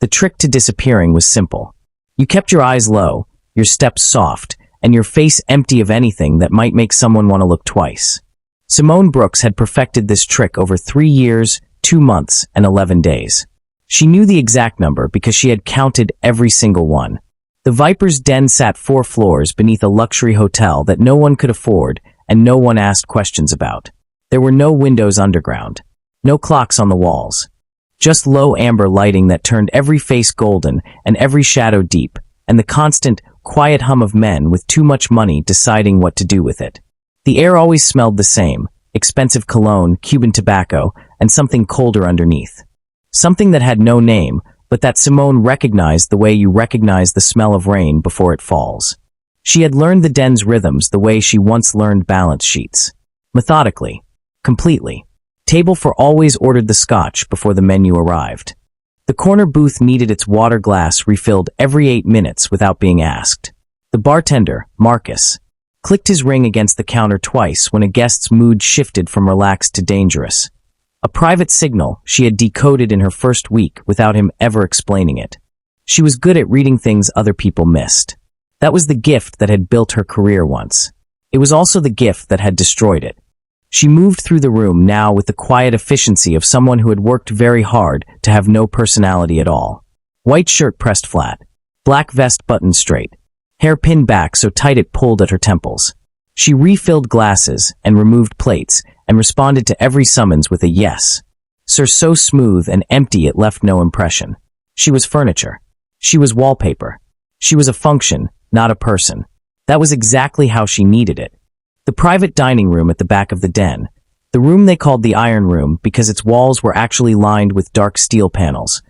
The trick to disappearing was simple. You kept your eyes low, your steps soft, and your face empty of anything that might make someone want to look twice. Simone Brooks had perfected this trick over 3 years, 2 months, and 11 days. She knew the exact number because she had counted every single one. The Viper's den sat 4 floors beneath a luxury hotel that no one could afford and no one asked questions about. There were no windows underground, no clocks on the walls, just low amber lighting that turned every face golden and every shadow deep, and the constant, quiet hum of men with too much money deciding what to do with it. The air always smelled the same, expensive cologne, Cuban tobacco, and something colder underneath. Something that had no name, but that Simone recognized the way you recognize the smell of rain before it falls. She had learned the den's rhythms the way she once learned balance sheets. Methodically. Completely. Table for always ordered the scotch before the menu arrived. The corner booth needed its water glass refilled every 8 minutes without being asked. The bartender, Marcus, clicked his ring against the counter twice when a guest's mood shifted from relaxed to dangerous. A private signal she had decoded in her first week without him ever explaining it. She was good at reading things other people missed. That was the gift that had built her career once. It was also the gift that had destroyed it. She moved through the room now with the quiet efficiency of someone who had worked very hard to have no personality at all. White shirt pressed flat, black vest buttoned straight, hair pinned back so tight it pulled at her temples. She refilled glasses and removed plates and responded to every summons with a yes. Sir, so smooth and empty it left no impression. She was furniture. She was wallpaper. She was a function, not a person. That was exactly how she needed it. The private dining room at the back of the den, the room they called the Iron Room because its walls were actually lined with dark steel panels,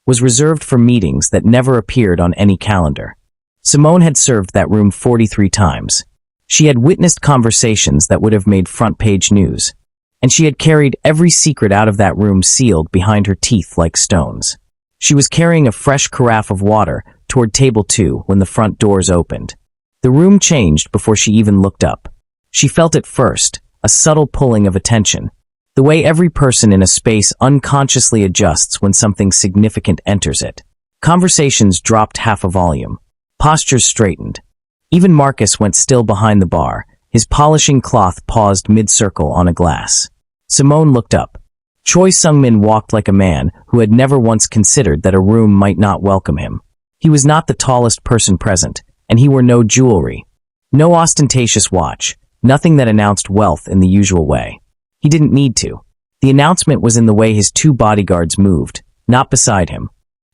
was reserved for meetings that never appeared on any calendar. Simone had served that room 43 times. She had witnessed conversations that would have made front-page news, and she had carried every secret out of that room sealed behind her teeth like stones. She was carrying a fresh carafe of water toward table 2 when the front doors opened. The room changed before she even looked up. She felt it first, a subtle pulling of attention, the way every person in a space unconsciously adjusts when something significant enters it. Conversations dropped half a volume. Postures straightened. Even Marcus went still behind the bar, his polishing cloth paused mid-circle on a glass. Simone looked up. Choi Sung-min walked like a man who had never once considered that a room might not welcome him. He was not the tallest person present, and he wore no jewelry. No ostentatious watch, nothing that announced wealth in the usual way. He didn't need to. The announcement was in the way his 2 bodyguards moved, not beside him,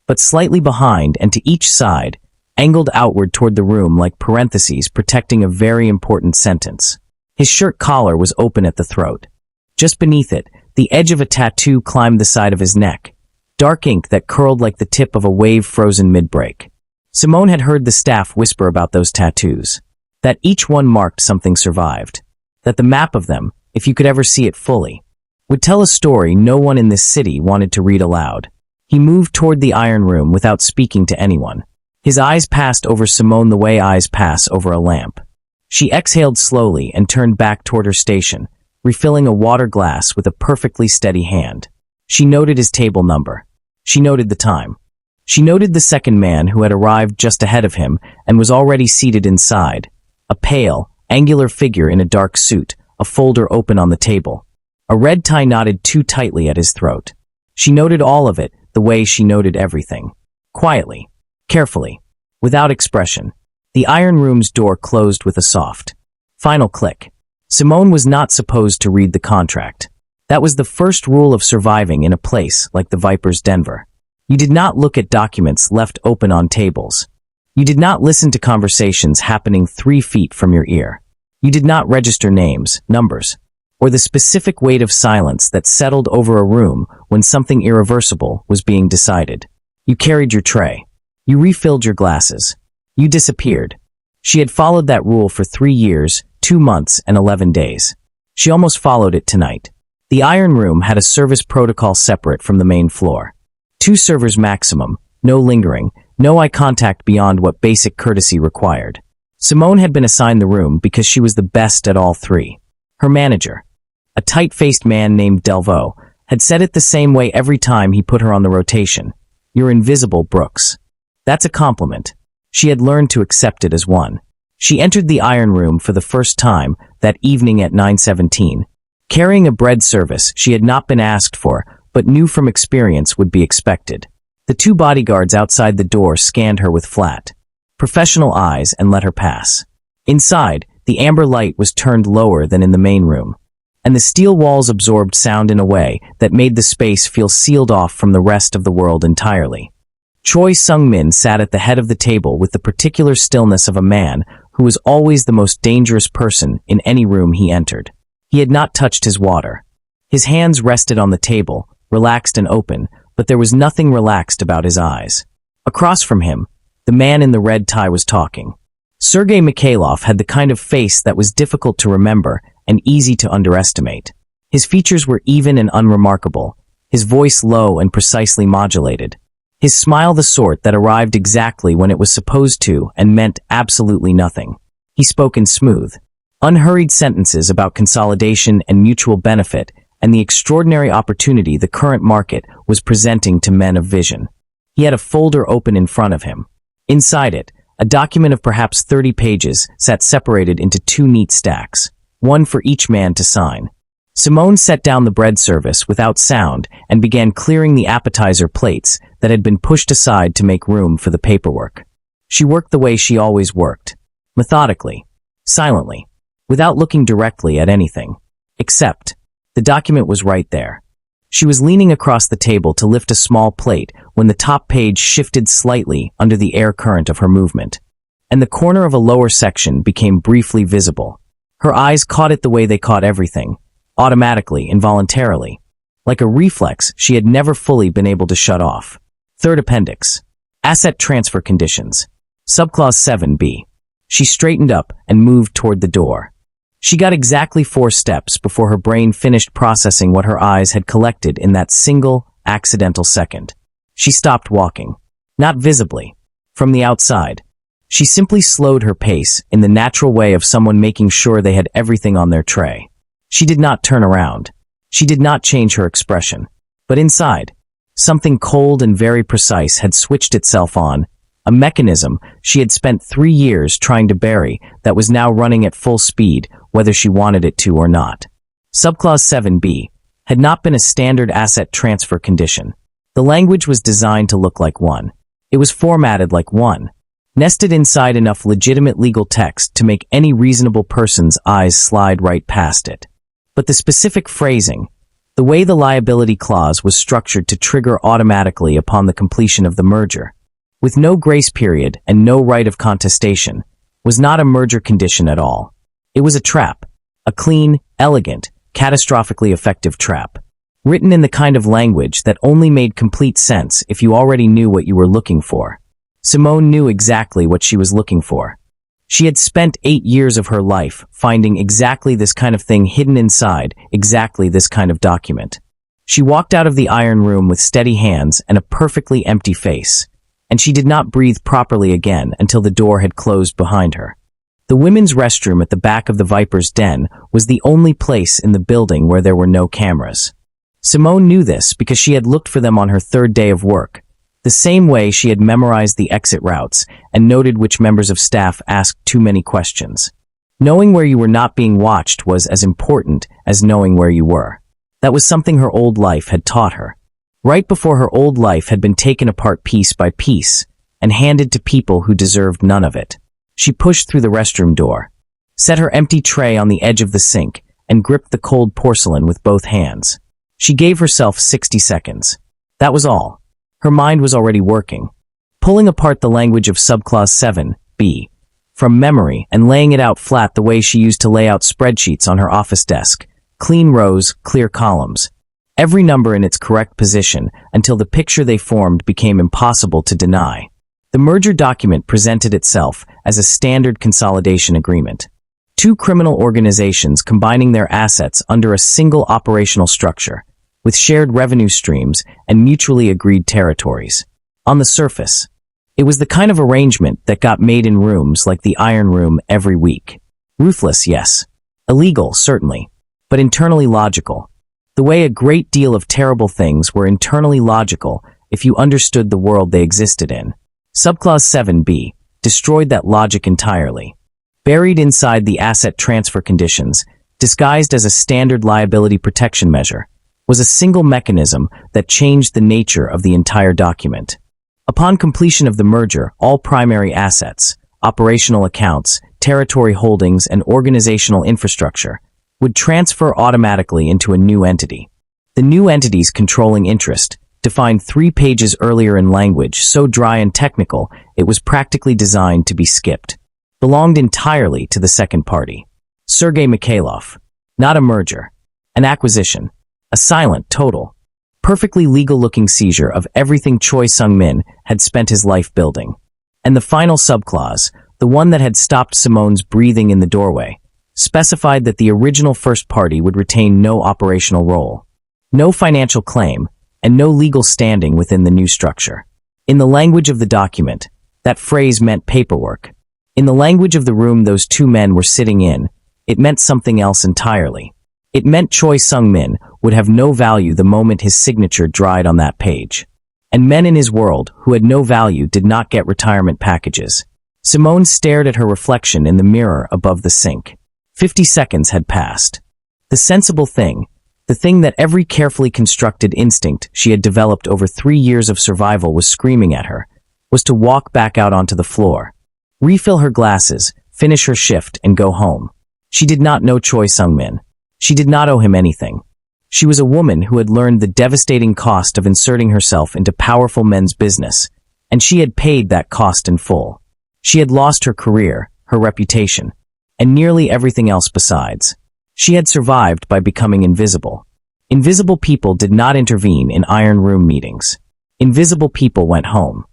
but slightly behind and to each side, angled outward toward the room like parentheses protecting a very important sentence. His shirt collar was open at the throat. Just beneath it, the edge of a tattoo climbed the side of his neck, dark ink that curled like the tip of a wave frozen mid-break. Simone had heard the staff whisper about those tattoos, that each one marked something survived, that the map of them, if you could ever see it fully, would tell a story no one in this city wanted to read aloud. He moved toward the Iron Room without speaking to anyone. His eyes passed over Simone the way eyes pass over a lamp. She exhaled slowly and turned back toward her station, refilling a water glass with a perfectly steady hand. She noted his table number. She noted the time. She noted the second man who had arrived just ahead of him and was already seated inside, a pale, angular figure in a dark suit, a folder open on the table. A red tie knotted too tightly at his throat. She noted all of it the way she noted everything. Quietly. Carefully, without expression, the Iron Room's door closed with a soft, final click. Simone was not supposed to read the contract. That was the first rule of surviving in a place like the Viper's Denver. You did not look at documents left open on tables. You did not listen to conversations happening 3 feet from your ear. You did not register names, numbers, or the specific weight of silence that settled over a room when something irreversible was being decided. You carried your tray. You refilled your glasses. You disappeared. She had followed that rule for 3 years, 2 months, and 11 days. She almost followed it tonight. The Iron Room had a service protocol separate from the main floor. 2 servers maximum, no lingering, no eye contact beyond what basic courtesy required. Simone had been assigned the room because she was the best at all 3. Her manager, a tight-faced man named Delvaux, had said it the same way every time he put her on the rotation. "You're invisible, Brooks." That's a compliment. She had learned to accept it as one. She entered the iron room for the first time that evening at 9:17, carrying a bread service she had not been asked for, but knew from experience would be expected. The two bodyguards outside the door scanned her with flat, professional eyes and let her pass. Inside, the amber light was turned lower than in the main room, and the steel walls absorbed sound in a way that made the space feel sealed off from the rest of the world entirely. Choi Sung-min sat at the head of the table with the particular stillness of a man who was always the most dangerous person in any room he entered. He had not touched his water. His hands rested on the table, relaxed and open, but there was nothing relaxed about his eyes. Across from him, the man in the red tie was talking. Sergei Mikhailov had the kind of face that was difficult to remember and easy to underestimate. His features were even and unremarkable, his voice low and precisely modulated. His smile the sort that arrived exactly when it was supposed to and meant absolutely nothing. He spoke in smooth, unhurried sentences about consolidation and mutual benefit and the extraordinary opportunity the current market was presenting to men of vision. He had a folder open in front of him. Inside it, a document of perhaps 30 pages sat separated into two neat stacks, one for each man to sign. Simone set down the bread service without sound and began clearing the appetizer plates that had been pushed aside to make room for the paperwork. She worked the way she always worked, methodically, silently, without looking directly at anything. Except, the document was right there. She was leaning across the table to lift a small plate when the top page shifted slightly under the air current of her movement, and the corner of a lower section became briefly visible. Her eyes caught it the way they caught everything, automatically, involuntarily. Like a reflex she had never fully been able to shut off. Third appendix. Asset transfer conditions. Subclause 7b. She straightened up and moved toward the door. She got exactly 4 steps before her brain finished processing what her eyes had collected in that single, accidental second. She stopped walking. Not visibly. From the outside. She simply slowed her pace in the natural way of someone making sure they had everything on their tray. She did not turn around. She did not change her expression. But inside, something cold and very precise had switched itself on, a mechanism she had spent 3 years trying to bury that was now running at full speed, whether she wanted it to or not. Subclause 7b had not been a standard asset transfer condition. The language was designed to look like one. It was formatted like one, nested inside enough legitimate legal text to make any reasonable person's eyes slide right past it. But the specific phrasing, the way the liability clause was structured to trigger automatically upon the completion of the merger, with no grace period and no right of contestation, was not a merger condition at all. It was a trap, a clean, elegant, catastrophically effective trap, written in the kind of language that only made complete sense if you already knew what you were looking for. Simone knew exactly what she was looking for. She had spent 8 years of her life finding exactly this kind of thing hidden inside exactly this kind of document. She walked out of the iron room with steady hands and a perfectly empty face, and she did not breathe properly again until the door had closed behind her. The women's restroom at the back of the Viper's den was the only place in the building where there were no cameras. Simone knew this because she had looked for them on her 3rd day of work, the same way she had memorized the exit routes and noted which members of staff asked too many questions. Knowing where you were not being watched was as important as knowing where you were. That was something her old life had taught her. Right before her old life had been taken apart piece by piece and handed to people who deserved none of it. She pushed through the restroom door, set her empty tray on the edge of the sink, and gripped the cold porcelain with both hands. She gave herself 60 seconds. That was all. Her mind was already working, pulling apart the language of subclause 7b from memory and laying it out flat the way she used to lay out spreadsheets on her office desk. Clean rows, clear columns. Every number in its correct position until the picture they formed became impossible to deny. The merger document presented itself as a standard consolidation agreement. 2 criminal organizations combining their assets under a single operational structure, with shared revenue streams and mutually agreed territories. On the surface, it was the kind of arrangement that got made in rooms like the Iron Room every week. Ruthless, yes. Illegal, certainly. But internally logical. The way a great deal of terrible things were internally logical if you understood the world they existed in. Subclause 7b destroyed that logic entirely. Buried inside the asset transfer conditions, disguised as a standard liability protection measure, was a single mechanism that changed the nature of the entire document. Upon completion of the merger, all primary assets, operational accounts, territory holdings, and organizational infrastructure would transfer automatically into a new entity. The new entity's controlling interest, defined 3 pages earlier in language so dry and technical it was practically designed to be skipped, belonged entirely to the second party. Sergei Mikhailov. Not a merger. An acquisition. A silent, total, perfectly legal-looking seizure of everything Choi Sung-min had spent his life building. And the final subclause, the one that had stopped Simone's breathing in the doorway, specified that the original first party would retain no operational role, no financial claim, and no legal standing within the new structure. In the language of the document, that phrase meant paperwork. In the language of the room those 2 men were sitting in, it meant something else entirely. It meant Choi Sung-min would have no value the moment his signature dried on that page. And men in his world who had no value did not get retirement packages. Simone stared at her reflection in the mirror above the sink. 50 seconds had passed. The sensible thing, the thing that every carefully constructed instinct she had developed over 3 years of survival was screaming at her, was to walk back out onto the floor, refill her glasses, finish her shift, and go home. She did not know Choi Sung-min. She did not owe him anything. She was a woman who had learned the devastating cost of inserting herself into powerful men's business, and she had paid that cost in full. She had lost her career, her reputation, and nearly everything else besides. She had survived by becoming invisible. Invisible people did not intervene in Iron Room meetings. Invisible people went home.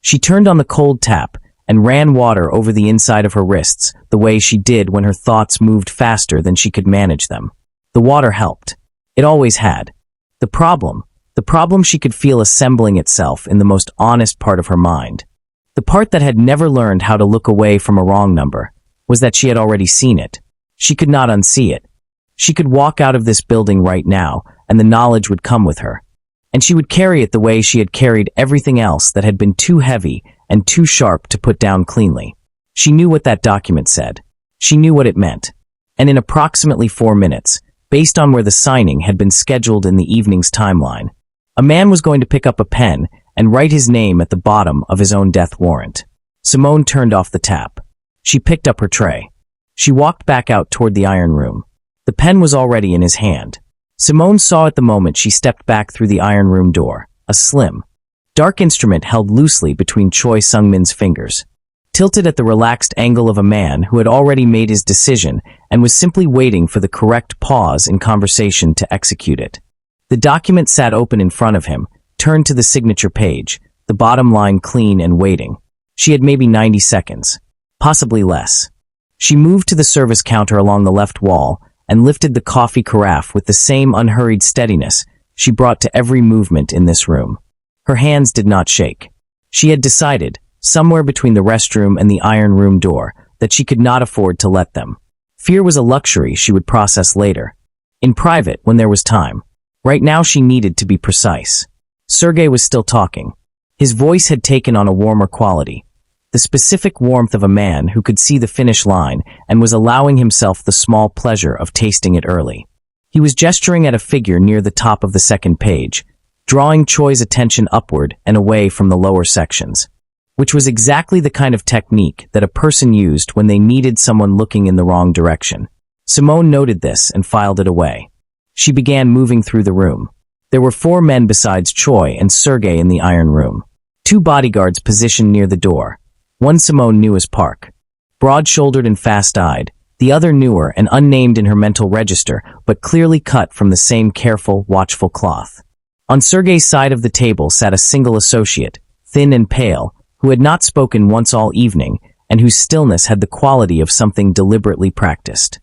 She turned on the cold tap and ran water over the inside of her wrists the way she did when her thoughts moved faster than she could manage them. The water helped. It always had. The problem she could feel assembling itself in the most honest part of her mind, the part that had never learned how to look away from a wrong number, was that she had already seen it. She could not unsee it. She could walk out of this building right now, and the knowledge would come with her. And she would carry it the way she had carried everything else that had been too heavy and too sharp to put down cleanly. She knew what that document said. She knew what it meant. And in approximately 4 minutes, based on where the signing had been scheduled in the evening's timeline, a man was going to pick up a pen and write his name at the bottom of his own death warrant. Simone turned off the tap. She picked up her tray. She walked back out toward the Iron Room. The pen was already in his hand. Simone saw it the moment she stepped back through the Iron Room door, a slim, dark instrument held loosely between Choi Sung-min's fingers, tilted at the relaxed angle of a man who had already made his decision and was simply waiting for the correct pause in conversation to execute it. The document sat open in front of him, turned to the signature page, the bottom line clean and waiting. She had maybe 90 seconds, possibly less. She moved to the service counter along the left wall and lifted the coffee carafe with the same unhurried steadiness she brought to every movement in this room. Her hands did not shake. She had decided, somewhere between the restroom and the Iron Room door, that she could not afford to let them. Fear was a luxury she would process later. In private, when there was time. Right now she needed to be precise. Sergei was still talking. His voice had taken on a warmer quality, the specific warmth of a man who could see the finish line and was allowing himself the small pleasure of tasting it early. He was gesturing at a figure near the top of the second page, drawing Choi's attention upward and away from the lower sections, which was exactly the kind of technique that a person used when they needed someone looking in the wrong direction. Simone noted this and filed it away. She began moving through the room. There were 4 men besides Choi and Sergei in the Iron Room. 2 bodyguards positioned near the door. One Simone knew as Park, broad-shouldered and fast-eyed, the other newer and unnamed in her mental register, but clearly cut from the same careful, watchful cloth. On Sergei's side of the table sat a single associate, thin and pale, who had not spoken once all evening, and whose stillness had the quality of something deliberately practiced.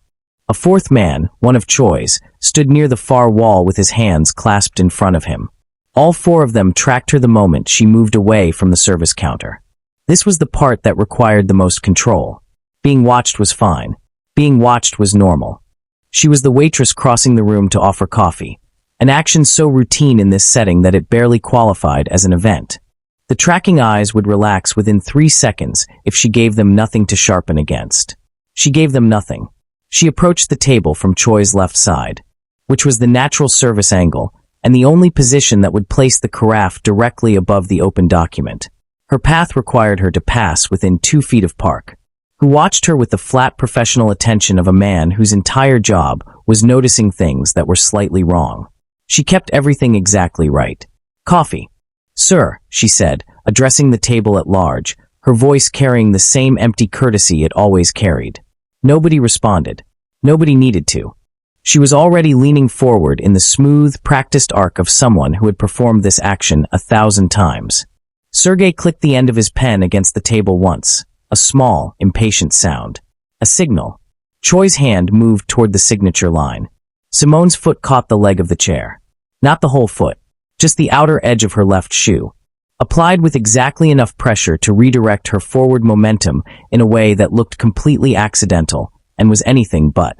A 4th man, one of Choi's, stood near the far wall with his hands clasped in front of him. All 4 of them tracked her the moment she moved away from the service counter. This was the part that required the most control. Being watched was fine. Being watched was normal. She was the waitress crossing the room to offer coffee, an action so routine in this setting that it barely qualified as an event. The tracking eyes would relax within 3 seconds if she gave them nothing to sharpen against. She gave them nothing. She approached the table from Choi's left side, which was the natural service angle and the only position that would place the carafe directly above the open document. Her path required her to pass within 2 feet of Park, who watched her with the flat professional attention of a man whose entire job was noticing things that were slightly wrong. She kept everything exactly right. "Coffee." "Sir," she said, addressing the table at large, her voice carrying the same empty courtesy it always carried. Nobody responded. Nobody needed to. She was already leaning forward in the smooth, practiced arc of someone who had performed this action 1,000 times. Sergei clicked the end of his pen against the table once, a small, impatient sound. A signal. Choi's hand moved toward the signature line. Simone's foot caught the leg of the chair. Not the whole foot, just the outer edge of her left shoe, applied with exactly enough pressure to redirect her forward momentum in a way that looked completely accidental and was anything but.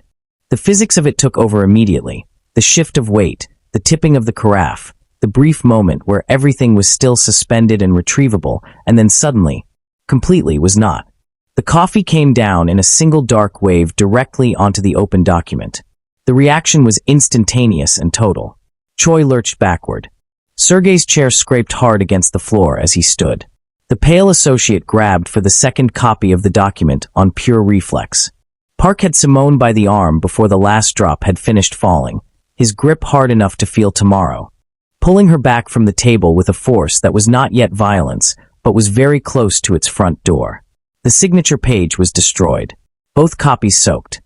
The physics of it took over immediately. The shift of weight, the tipping of the carafe, the brief moment where everything was still suspended and retrievable, and then suddenly, completely was not. The coffee came down in a single dark wave directly onto the open document. The reaction was instantaneous and total. Choi lurched backward. Sergei's chair scraped hard against the floor as he stood. The pale associate grabbed for the second copy of the document on pure reflex. Park had Simone by the arm before the last drop had finished falling, his grip hard enough to feel tomorrow, pulling her back from the table with a force that was not yet violence, but was very close to its front door. The signature page was destroyed, both copies soaked,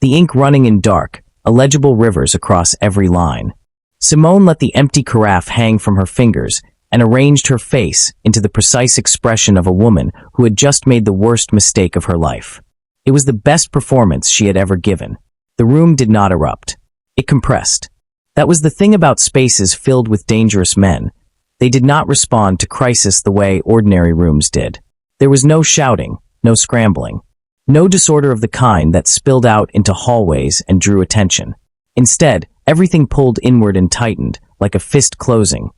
the ink running in dark, illegible rivers across every line. Simone let the empty carafe hang from her fingers and arranged her face into the precise expression of a woman who had just made the worst mistake of her life. It was the best performance she had ever given. The room did not erupt. It compressed. That was the thing about spaces filled with dangerous men. They did not respond to crisis the way ordinary rooms did. There was no shouting, no scrambling, no disorder of the kind that spilled out into hallways and drew attention. Instead, everything pulled inward and tightened, like a fist closing.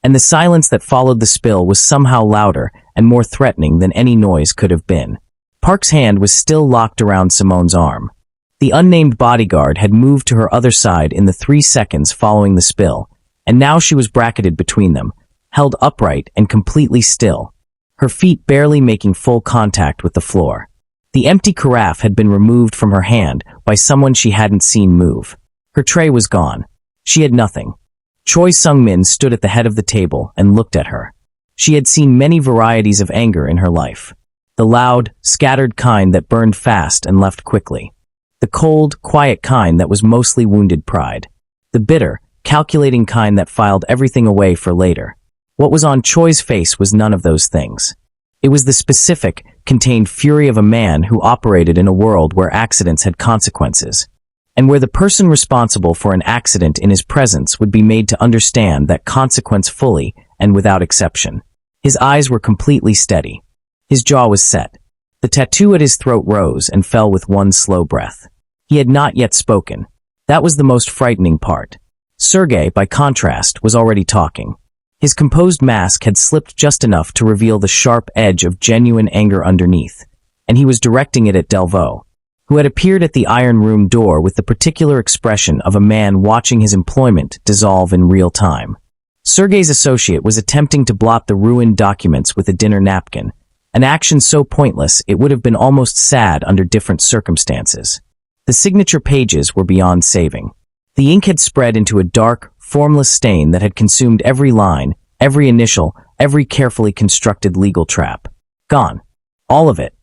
And the silence that followed the spill was somehow louder and more threatening than any noise could have been. Park's hand was still locked around Simone's arm. The unnamed bodyguard had moved to her other side in the 3 seconds following the spill, and now she was bracketed between them, held upright and completely still, her feet barely making full contact with the floor. The empty carafe had been removed from her hand by someone she hadn't seen move. Her tray was gone. She had nothing. Choi Sung-min stood at the head of the table and looked at her. She had seen many varieties of anger in her life. The loud, scattered kind that burned fast and left quickly. The cold, quiet kind that was mostly wounded pride. The bitter, calculating kind that filed everything away for later. What was on Choi's face was none of those things. It was the specific, contained fury of a man who operated in a world where accidents had consequences, and where the person responsible for an accident in his presence would be made to understand that consequence fully and without exception. His eyes were completely steady. His jaw was set. The tattoo at his throat rose and fell with one slow breath. He had not yet spoken. That was the most frightening part. Sergei, by contrast, was already talking. His composed mask had slipped just enough to reveal the sharp edge of genuine anger underneath, and he was directing it at Delvaux, who had appeared at the Iron Room door with the particular expression of a man watching his employment dissolve in real time. Sergei's associate was attempting to blot the ruined documents with a dinner napkin, an action so pointless it would have been almost sad under different circumstances. The signature pages were beyond saving. The ink had spread into a dark, formless stain that had consumed every line, every initial, every carefully constructed legal trap. Gone. All of it.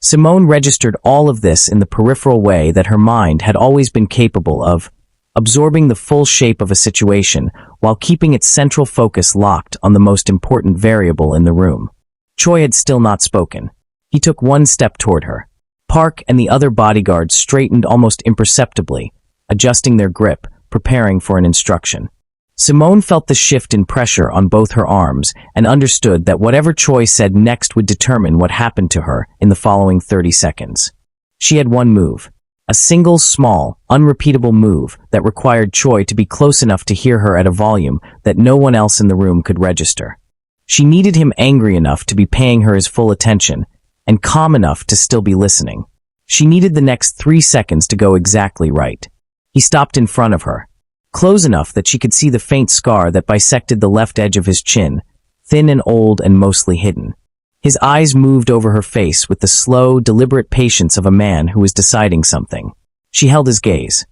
Simone registered all of this in the peripheral way that her mind had always been capable of, absorbing the full shape of a situation while keeping its central focus locked on the most important variable in the room. Choi had still not spoken. He took one step toward her. Park and the other bodyguards straightened almost imperceptibly, adjusting their grip, preparing for an instruction. Simone felt the shift in pressure on both her arms and understood that whatever Choi said next would determine what happened to her in the following 30 seconds. She had one move, A single, small, unrepeatable move that required Choi to be close enough to hear her at a volume that no one else in the room could register. She needed him angry enough to be paying her his full attention, and calm enough to still be listening. She needed the next 3 seconds to go exactly right. He stopped in front of her, close enough that she could see the faint scar that bisected the left edge of his chin, thin and old and mostly hidden. His eyes moved over her face with the slow, deliberate patience of a man who was deciding something. She held his gaze.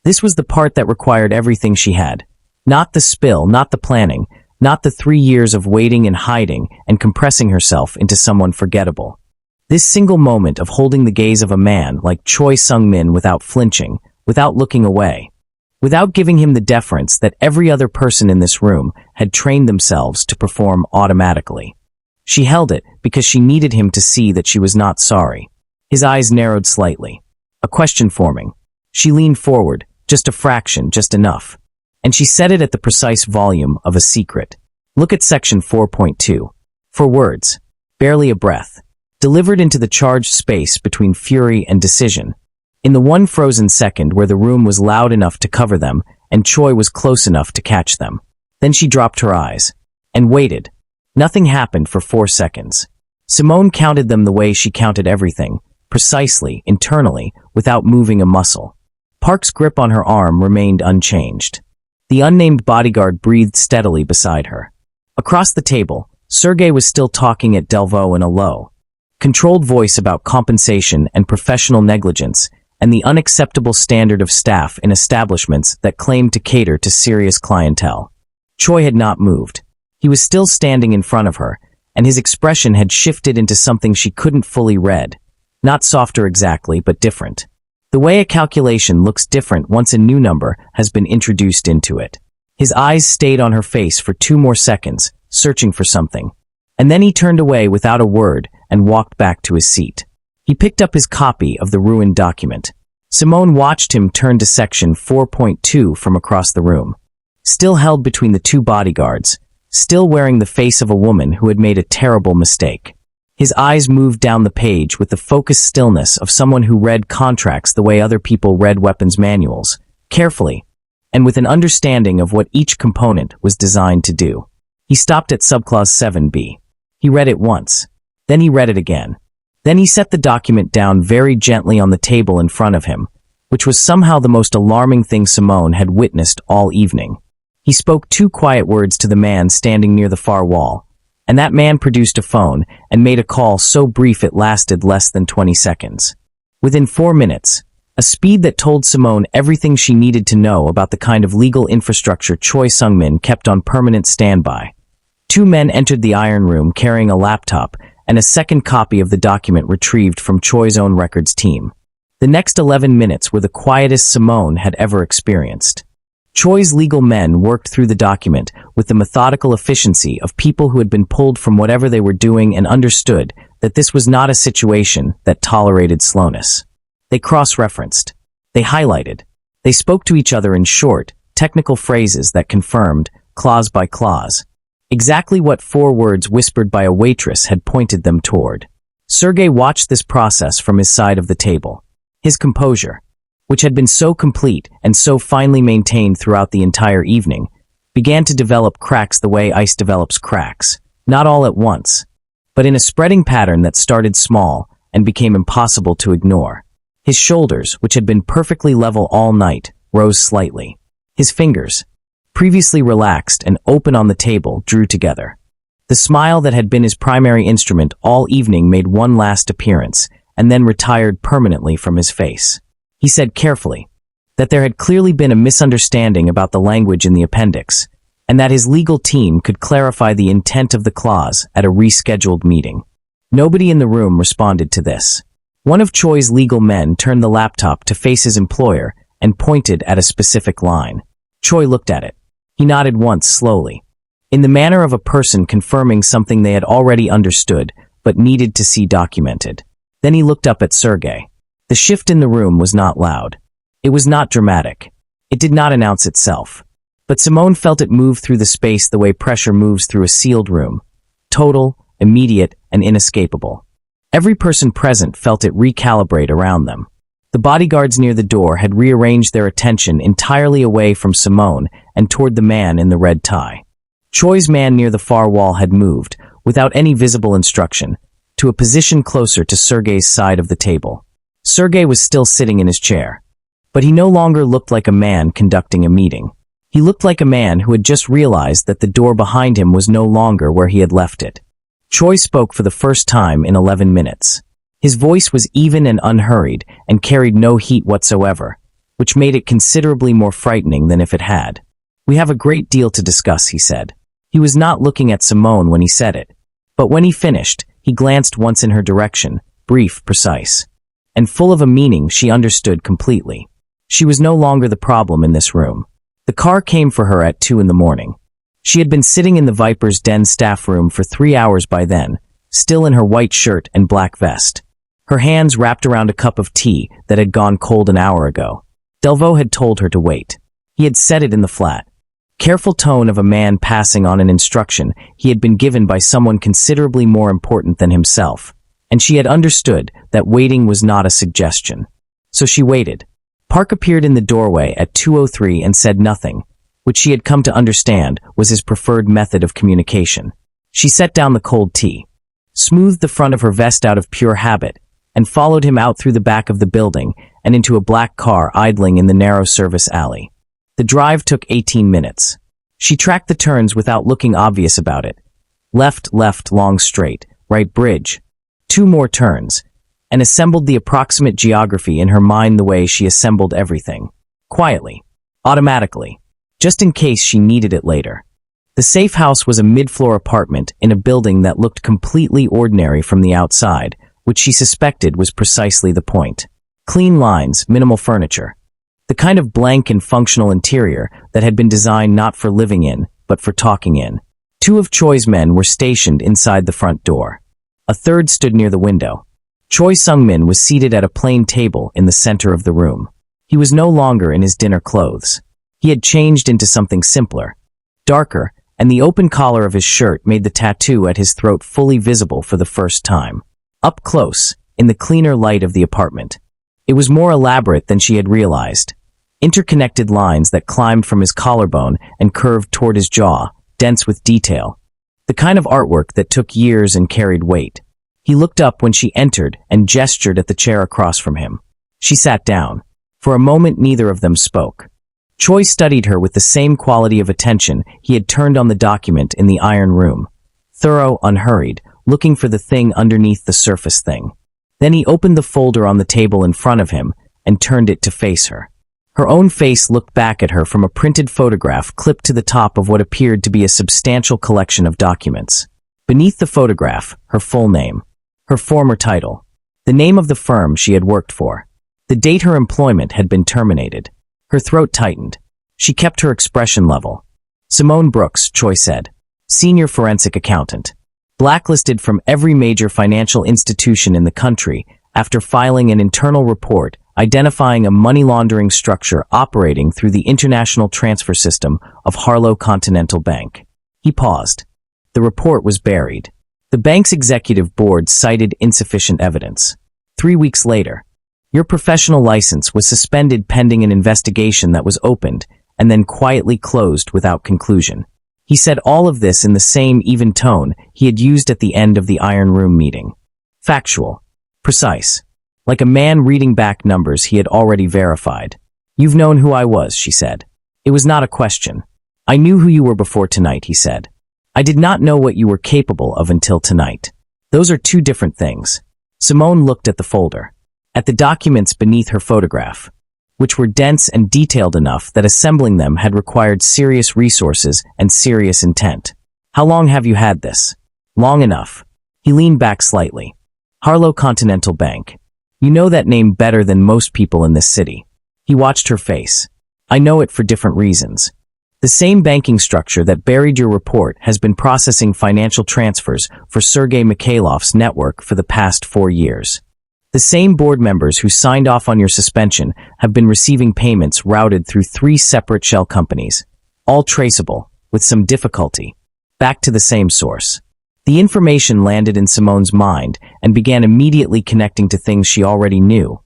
This was the part that required everything she had. Not the spill, not the planning, not the 3 years of waiting and hiding and compressing herself into someone forgettable. This single moment of holding the gaze of a man like Choi Sung-min without flinching, without looking away, without giving him the deference that every other person in this room had trained themselves to perform automatically. She held it because she needed him to see that she was not sorry. His eyes narrowed slightly. A question forming. She leaned forward, just a fraction, just enough. And she said it at the precise volume of a secret. Look at section 4.2. 4 words. Barely a breath. Delivered into the charged space between fury and decision. In the one frozen second where the room was loud enough to cover them and Choi was close enough to catch them. Then she dropped her eyes. And waited. Nothing happened for 4 seconds. Simone counted them the way she counted everything, precisely, internally, without moving a muscle. Park's grip on her arm remained unchanged. The unnamed bodyguard breathed steadily beside her. Across the table, Sergei was still talking at Delvaux in a low, controlled voice about compensation and professional negligence and the unacceptable standard of staff in establishments that claimed to cater to serious clientele. Choi had not moved. He was still standing in front of her, and his expression had shifted into something she couldn't fully read. Not softer exactly, but different. The way a calculation looks different once a new number has been introduced into it. His eyes stayed on her face for 2 more seconds, searching for something. And then he turned away without a word and walked back to his seat. He picked up his copy of the ruined document. Simone watched him turn to section 4.2 from across the room. Still held between the 2 bodyguards, still wearing the face of a woman who had made a terrible mistake. His eyes moved down the page with the focused stillness of someone who read contracts the way other people read weapons manuals, carefully, and with an understanding of what each component was designed to do. He stopped at subclause 7b. He read it once. Then he read it again. Then he set the document down very gently on the table in front of him, which was somehow the most alarming thing Simone had witnessed all evening. He spoke 2 quiet words to the man standing near the far wall, and that man produced a phone and made a call so brief it lasted less than 20 seconds. Within 4 minutes, a speed that told Simone everything she needed to know about the kind of legal infrastructure Choi Sung-min kept on permanent standby. 2 men entered the iron room carrying a laptop and a second copy of the document retrieved from Choi's own records team. The next 11 minutes were the quietest Simone had ever experienced. Choi's legal men worked through the document with the methodical efficiency of people who had been pulled from whatever they were doing and understood that this was not a situation that tolerated slowness. They cross-referenced. They highlighted. They spoke to each other in short, technical phrases that confirmed, clause by clause, exactly what 4 words whispered by a waitress had pointed them toward. Sergei watched this process from his side of the table. His composure, which had been so complete and so finely maintained throughout the entire evening, began to develop cracks the way ice develops cracks, not all at once, but in a spreading pattern that started small and became impossible to ignore. His shoulders, which had been perfectly level all night, rose slightly. His fingers, previously relaxed and open on the table, drew together. The smile that had been his primary instrument all evening made one last appearance and then retired permanently from his face. He said carefully that there had clearly been a misunderstanding about the language in the appendix, and that his legal team could clarify the intent of the clause at a rescheduled meeting. Nobody in the room responded to this. One of Choi's legal men turned the laptop to face his employer and pointed at a specific line. Choi looked at it. He nodded once slowly, in the manner of a person confirming something they had already understood but needed to see documented. Then he looked up at Sergei. The shift in the room was not loud. It was not dramatic. It did not announce itself. But Simone felt it move through the space the way pressure moves through a sealed room. Total, immediate, and inescapable. Every person present felt it recalibrate around them. The bodyguards near the door had rearranged their attention entirely away from Simone and toward the man in the red tie. Choi's man near the far wall had moved, without any visible instruction, to a position closer to Sergei's side of the table. Sergei was still sitting in his chair, but he no longer looked like a man conducting a meeting. He looked like a man who had just realized that the door behind him was no longer where he had left it. Choi spoke for the first time in 11 minutes. His voice was even and unhurried and carried no heat whatsoever, which made it considerably more frightening than if it had. "We have a great deal to discuss," he said. He was not looking at Simone when he said it, but when he finished, he glanced once in her direction, brief, precise, and full of a meaning she understood completely. She was no longer the problem in this room. The car came for her at 2 in the morning. She had been sitting in the Viper's Den staff room for 3 hours by then, still in her white shirt and black vest. Her hands wrapped around a cup of tea that had gone cold an hour ago. Delvaux had told her to wait. He had said it in the flat. Careful tone of a man passing on an instruction he had been given by someone considerably more important than himself, and she had understood that waiting was not a suggestion. So she waited. Park appeared in the doorway at 2:03 and said nothing, which she had come to understand was his preferred method of communication. She set down the cold tea, smoothed the front of her vest out of pure habit, and followed him out through the back of the building and into a black car idling in the narrow service alley. The drive took 18 minutes. She tracked the turns without looking obvious about it. Left, long straight, right bridge. 2 more turns, and assembled the approximate geography in her mind the way she assembled everything. Quietly. Automatically. Just in case she needed it later. The safe house was a mid-floor apartment in a building that looked completely ordinary from the outside, which she suspected was precisely the point. Clean lines, minimal furniture. The kind of blank and functional interior that had been designed not for living in, but for talking in. 2 of Choi's men were stationed inside the front door. A third stood near the window. Choi Sung-min was seated at a plain table in the center of the room. He was no longer in his dinner clothes. He had changed into something simpler, darker, and the open collar of his shirt made the tattoo at his throat fully visible for the first time. Up close, in the cleaner light of the apartment. It was more elaborate than she had realized. Interconnected lines that climbed from his collarbone and curved toward his jaw, dense with detail. The kind of artwork that took years and carried weight. He looked up when she entered and gestured at the chair across from him. She sat down. For a moment neither of them spoke. Choi studied her with the same quality of attention he had turned on the document in the iron room. Thorough, unhurried, looking for the thing underneath the surface thing. Then he opened the folder on the table in front of him and turned it to face her. Her own face looked back at her from a printed photograph clipped to the top of what appeared to be a substantial collection of documents. Beneath the photograph, her full name. Her former title. The name of the firm she had worked for. The date her employment had been terminated. Her throat tightened. She kept her expression level. Simone Brooks, Choi said. Senior forensic accountant. Blacklisted from every major financial institution in the country after filing an internal report identifying a money-laundering structure operating through the international transfer system of Harlow Continental Bank. He paused. The report was buried. The bank's executive board cited insufficient evidence. 3 weeks later, your professional license was suspended pending an investigation that was opened and then quietly closed without conclusion. He said all of this in the same even tone he had used at the end of the Iron Room meeting. Factual. Precise. Like a man reading back numbers he had already verified. You've known who I was, she said. It was not a question. I knew who you were before tonight, he said. I did not know what you were capable of until tonight. Those are 2 different things. Simone looked at the folder. At the documents beneath her photograph, which were dense and detailed enough that assembling them had required serious resources and serious intent. How long have you had this? Long enough. He leaned back slightly. Harlow Continental Bank. You know that name better than most people in this city. He watched her face. I know it for different reasons. The same banking structure that buried your report has been processing financial transfers for Sergei Mikhailov's network for the past 4 years. The same board members who signed off on your suspension have been receiving payments routed through 3 separate shell companies, all traceable, with some difficulty, back to the same source. The information landed in Simone's mind and began immediately connecting to things she already knew,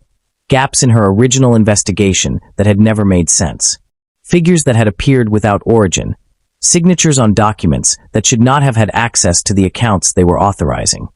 gaps in her original investigation that had never made sense, figures that had appeared without origin, signatures on documents that should not have had access to the accounts they were authorizing.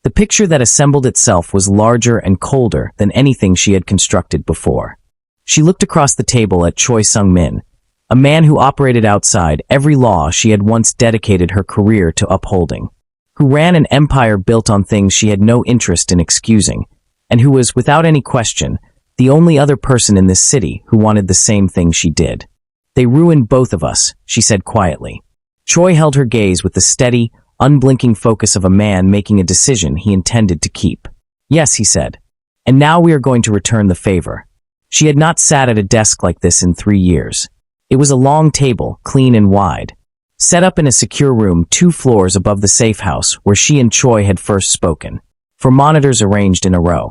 The picture that assembled itself was larger and colder than anything she had constructed before. She looked across the table at Choi Sung-min, a man who operated outside every law she had once dedicated her career to upholding, who ran an empire built on things she had no interest in excusing, and who was, without any question, the only other person in this city who wanted the same thing she did. "They ruined both of us," she said quietly. Choi held her gaze with the steady, unblinking focus of a man making a decision he intended to keep. "Yes," he said. "And now we are going to return the favor." She had not sat at a desk like this in 3 years. It was a long table, clean and wide, set up in a secure room 2 floors above the safe house where she and Choi had first spoken, 4 monitors arranged in a row,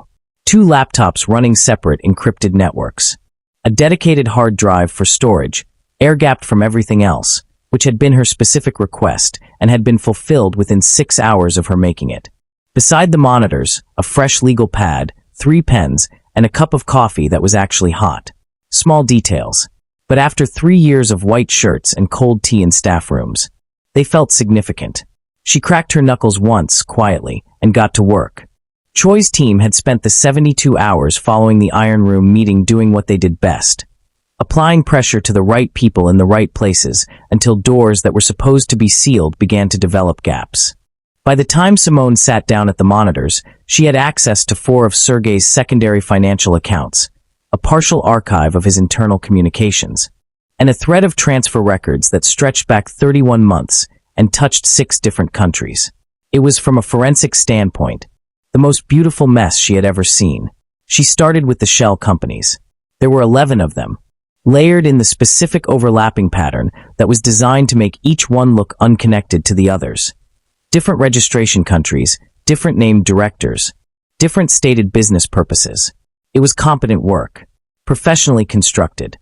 2 laptops running separate encrypted networks, a dedicated hard drive for storage, air-gapped from everything else, which had been her specific request and had been fulfilled within 6 hours of her making it. Beside the monitors, a fresh legal pad, 3 pens, and a cup of coffee that was actually hot. Small details. But after 3 years of white shirts and cold tea in staff rooms, they felt significant. She cracked her knuckles once, quietly, and got to work. Choi's team had spent the 72 hours following the Iron Room meeting doing what they did best, applying pressure to the right people in the right places until doors that were supposed to be sealed began to develop gaps. By the time Simone sat down at the monitors, she had access to 4 of Sergei's secondary financial accounts, a partial archive of his internal communications, and a thread of transfer records that stretched back 31 months and touched 6 different countries. It was, from a forensic standpoint, the most beautiful mess she had ever seen. She started with the shell companies. There were 11 of them, layered in the specific overlapping pattern that was designed to make each one look unconnected to the others. Different registration countries, different named directors, different stated business purposes. It was competent work, professionally constructed,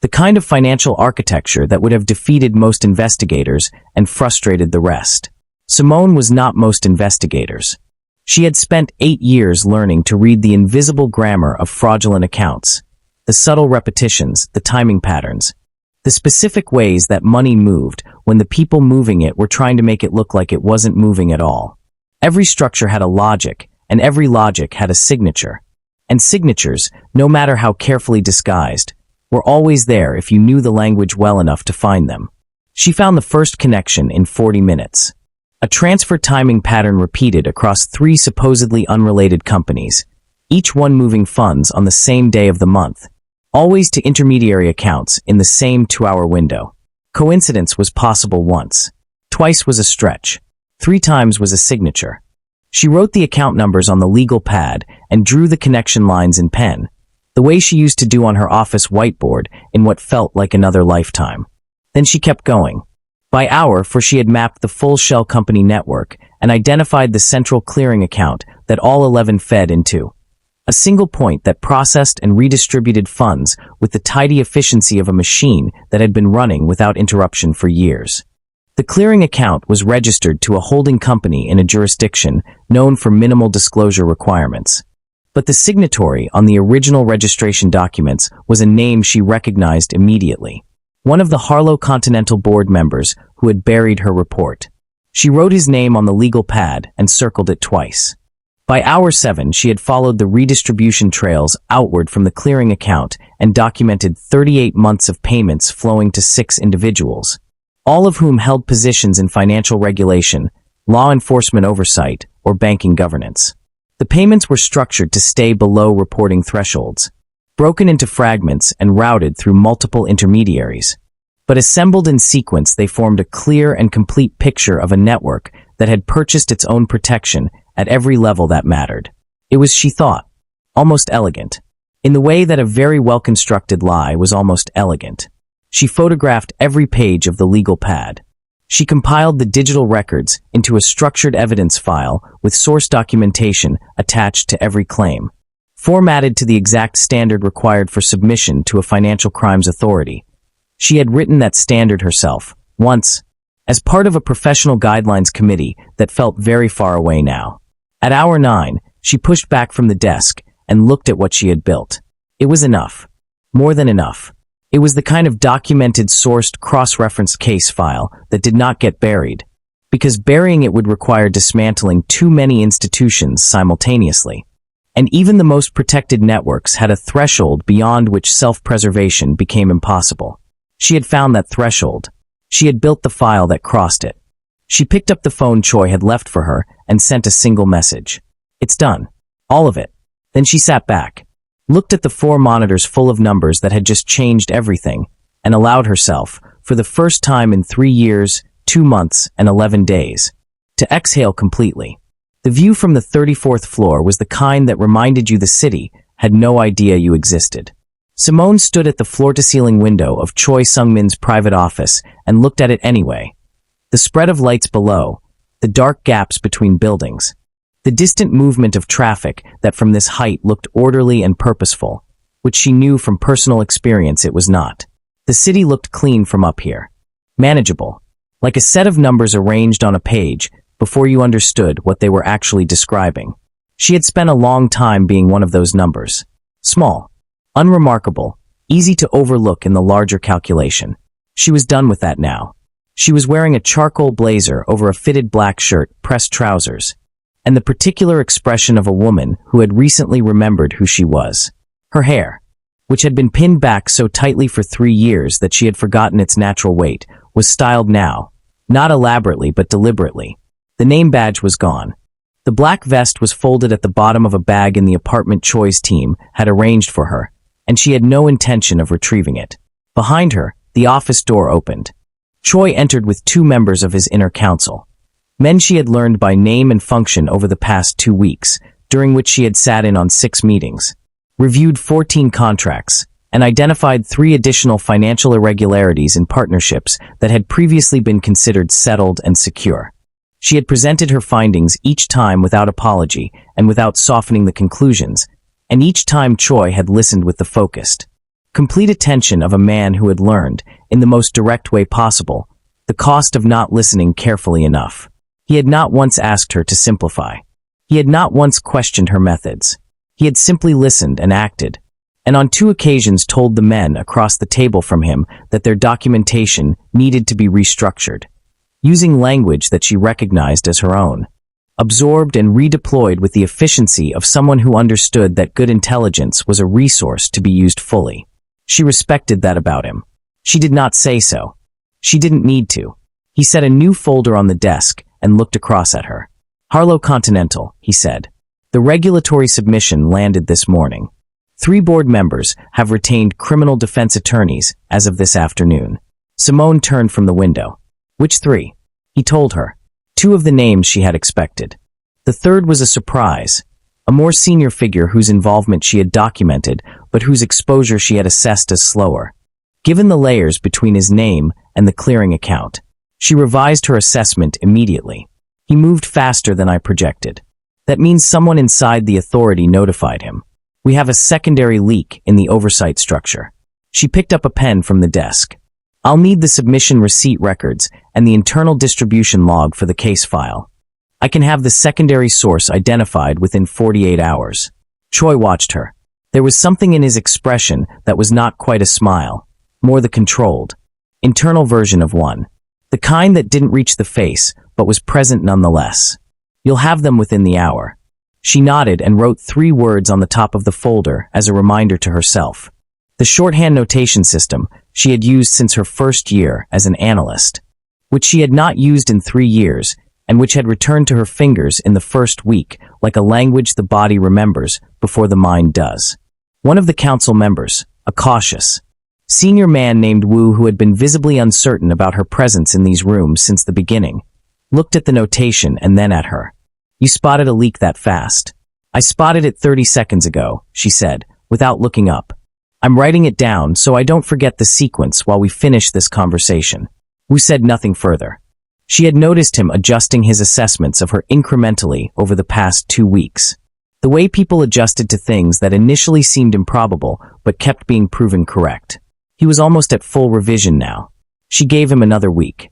the kind of financial architecture that would have defeated most investigators and frustrated the rest. Simone was not most investigators. She had spent 8 years learning to read the invisible grammar of fraudulent accounts, the subtle repetitions, the timing patterns, the specific ways that money moved when the people moving it were trying to make it look like it wasn't moving at all. Every structure had a logic, and every logic had a signature. And signatures, no matter how carefully disguised, were always there if you knew the language well enough to find them. She found the first connection in 40 minutes. A transfer timing pattern repeated across 3 supposedly unrelated companies, each one moving funds on the same day of the month, always to intermediary accounts in the same 2-hour window. Coincidence was possible once. Twice was a stretch. 3 times was a signature. She wrote the account numbers on the legal pad and drew the connection lines in pen, the way she used to do on her office whiteboard in what felt like another lifetime. Then she kept going. By hour, for she had mapped the full shell company network and identified the central clearing account that all 11 fed into. A single point that processed and redistributed funds with the tidy efficiency of a machine that had been running without interruption for years. The clearing account was registered to a holding company in a jurisdiction known for minimal disclosure requirements. But the signatory on the original registration documents was a name she recognized immediately. One of the Harlow Continental board members who had buried her report. She wrote his name on the legal pad and circled it twice. By hour 7, she had followed the redistribution trails outward from the clearing account and documented 38 months of payments flowing to 6 individuals, all of whom held positions in financial regulation, law enforcement oversight, or banking governance. The payments were structured to stay below reporting thresholds, broken into fragments and routed through multiple intermediaries. But assembled in sequence, they formed a clear and complete picture of a network that had purchased its own protection at every level that mattered. It was, she thought, almost elegant, in the way that a very well-constructed lie was almost elegant. She photographed every page of the legal pad. She compiled the digital records into a structured evidence file with source documentation attached to every claim, formatted to the exact standard required for submission to a financial crimes authority. She had written that standard herself, once, as part of a professional guidelines committee that felt very far away now. At hour 9, she pushed back from the desk and looked at what she had built. It was enough. More than enough. It was the kind of documented, sourced, cross-referenced case file that did not get buried, because burying it would require dismantling too many institutions simultaneously. And even the most protected networks had a threshold beyond which self-preservation became impossible. She had found that threshold. She had built the file that crossed it. She picked up the phone Choi had left for her and sent a single message. It's done. All of it. Then she sat back, looked at the 4 monitors full of numbers that had just changed everything, and allowed herself, for the first time in 3 years, 2 months, and 11 days, to exhale completely. The view from the 34th floor was the kind that reminded you the city had no idea you existed. Simone stood at the floor-to-ceiling window of Choi Sung-min's private office and looked at it anyway. The spread of lights below, the dark gaps between buildings, the distant movement of traffic that from this height looked orderly and purposeful, which she knew from personal experience it was not. The city looked clean from up here. Manageable. Like a set of numbers arranged on a page before you understood what they were actually describing. She had spent a long time being one of those numbers. Small. Unremarkable. Easy to overlook in the larger calculation. She was done with that now. She was wearing a charcoal blazer over a fitted black shirt, pressed trousers, and the particular expression of a woman who had recently remembered who she was. Her hair, which had been pinned back so tightly for 3 years that she had forgotten its natural weight, was styled now, not elaborately but deliberately. The name badge was gone. The black vest was folded at the bottom of a bag in the apartment Choi's team had arranged for her, and she had no intention of retrieving it. Behind her, the office door opened. Choi entered with 2 members of his inner council. Men she had learned by name and function over the past 2 weeks, during which she had sat in on 6 meetings, reviewed 14 contracts, and identified 3 additional financial irregularities in partnerships that had previously been considered settled and secure. She had presented her findings each time without apology and without softening the conclusions, and each time Choi had listened with the focused, complete attention of a man who had learned, in the most direct way possible, the cost of not listening carefully enough. He had not once asked her to simplify. He had not once questioned her methods. He had simply listened and acted, and on 2 occasions told the men across the table from him that their documentation needed to be restructured, using language that she recognized as her own, absorbed and redeployed with the efficiency of someone who understood that good intelligence was a resource to be used fully. She respected that about him. She did not say so. She didn't need to. He set a new folder on the desk and looked across at her. Harlow Continental, he said. The regulatory submission landed this morning. 3 board members have retained criminal defense attorneys as of this afternoon. Simone turned from the window. Which 3? He told her. 2 of the names she had expected. The third was a surprise. A more senior figure whose involvement she had documented, but whose exposure she had assessed as slower. Given the layers between his name and the clearing account, she revised her assessment immediately. He moved faster than I projected. That means someone inside the authority notified him. We have a secondary leak in the oversight structure. She picked up a pen from the desk. I'll need the submission receipt records and the internal distribution log for the case file. I can have the secondary source identified within 48 hours. Choi watched her. There was something in his expression that was not quite a smile, more the controlled, internal version of one. The kind that didn't reach the face, but was present nonetheless. You'll have them within the hour. She nodded and wrote 3 words on the top of the folder as a reminder to herself. The shorthand notation system she had used since her first year as an analyst, which she had not used in 3 years, and which had returned to her fingers in the first week, like a language the body remembers before the mind does. One of the council members, a cautious, senior man named Wu who had been visibly uncertain about her presence in these rooms since the beginning, looked at the notation and then at her. You spotted a leak that fast. I spotted it 30 seconds ago, she said, without looking up. I'm writing it down so I don't forget the sequence while we finish this conversation. Wu said nothing further. She had noticed him adjusting his assessments of her incrementally over the past 2 weeks. The way people adjusted to things that initially seemed improbable but kept being proven correct. He was almost at full revision now. She gave him another week.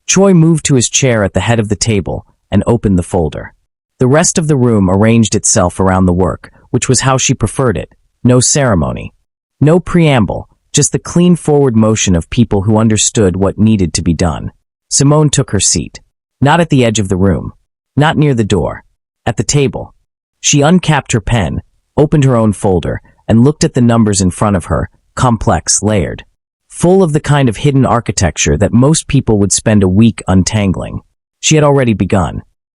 Choi moved to his chair at the head of the table and opened the folder. The rest of the room arranged itself around the work, which was how she preferred it. No ceremony, No preamble, just the clean forward motion of people who understood what needed to be done. Simone took her seat. Not at the edge of the room. Not near the door. At the table. She uncapped her pen, opened her own folder, and looked at the numbers in front of her, complex, layered. Full of the kind of hidden architecture that most people would spend a week untangling. She had already begun.